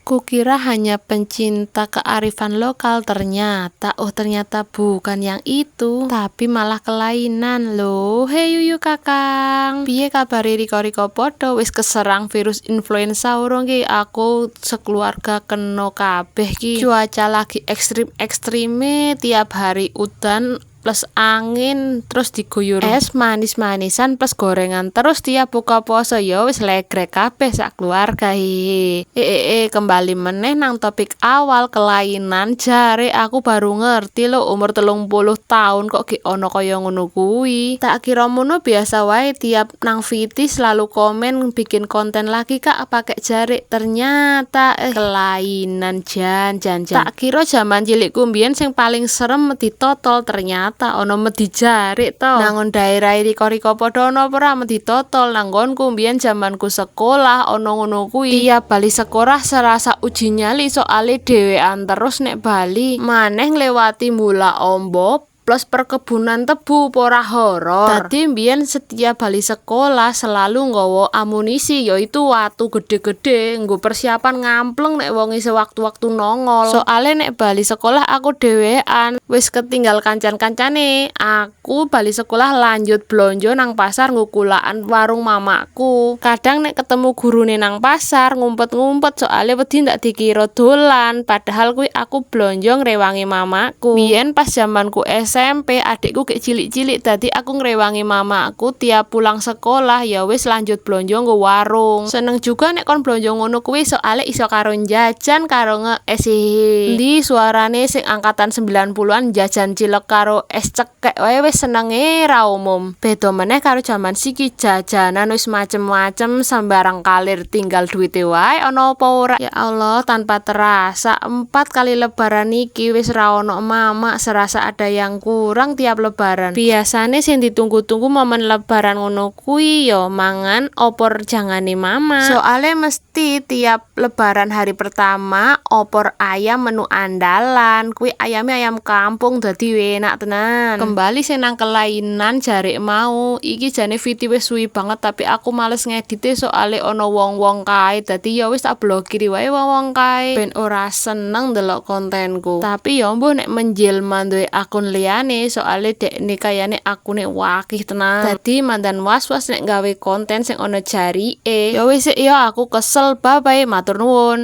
Kukira hanya pencinta kearifan lokal, ternyata bukan yang itu, tapi malah kelainan loh. Hei yuyu kakang, piye kabare Riko podo? Wis keserang virus influenza urung ki? Aku sekeluarga kena kabeh ki. Cuaca lagi ekstreme, tiap hari udan plus angin, terus diguyur es manis-manisan plus gorengan terus tiap buka puasa. Ya wis legrek kabeh sak keluarga. Kembali meneh nang topik awal, kelainan. Jare aku baru ngerti lo umur 30 tahun kok ki ono kaya ngono kuwi. Tak kira mono biasa wae, tiap nang VT selalu komen bikin konten lagi kak pakai jari. Ternyata kelainan jan. Tak kira zaman cilikku mbiyen sing paling serem ditotol, ternyata ono medhi jarik to. Nangon daerah Riko podo ono ora medhi totol. Nanggonku mbiyen zamanku sekolah ono ngono kuwi. Tiap bali sekolah serasa uji nyali soale dhewean terus nek bali. Maneh nglewati Mula Ombo plus perkebunan tebu pora horor. Dadi mbiyen setiap bali sekolah selalu nggawa amunisi, yaitu watu gede-gede nggo persiapan ngampleng nek wong sewaktu-waktu nongol. Soale nek bali sekolah aku dhewean, wis ketinggal kancan-kancane. Aku bali sekolah lanjut blonjo nang pasar ngukulaan warung mamaku. Kadang nek ketemu gurune nang pasar ngumpet-ngumpet soale wedi ndak dikira dolan, padahal kuwi aku blonjo ngrewangi mamaku. Biyen pas zamanku SMP, adikku kayak cilik-cilik, tadi aku ngrewangi mamaku tiap pulang sekolah. Ya wis lanjut blonjo nggo warung. Seneng juga nek kon blonjo ngono kuwi soale iso karo jajan karo ndi suarane sing angkatan 90-an jajan cilok karo es cekek wae wis senenge ra umum. Beda meneh karo jaman siki, jajanan wis macem-macem sembarang kalir, tinggal duwite wae ono apa ora. Ya Allah, tanpa terasa 4 kali lebaran iki wis ra ono mama, serasa ada yang kurang tiap lebaran. Biasane sing ditunggu-tunggu momen lebaran ngono kuwi yo mangan opor jangane mama. Soale mesti tiap lebaran hari pertama opor ayam menu andalan. Kuwi ayame ayam kampung dadi enak tenan. Kembali sing nang kelainan jarik mau. Iki jane VT wis suwi banget tapi aku males ngedite soale ono wong-wong kae. Dadi ya wis tak blokir wae wong-wong kae ben ora seneng ndelok kontenku. Tapi ya mbuh nek menjelma duwe akun liyane soale dekne kayane akune wakih tenan. Dadi mandan was-was nek gawe konten sing ono jarike. Ya wis ya aku kesel, bye bye, matur nuwun.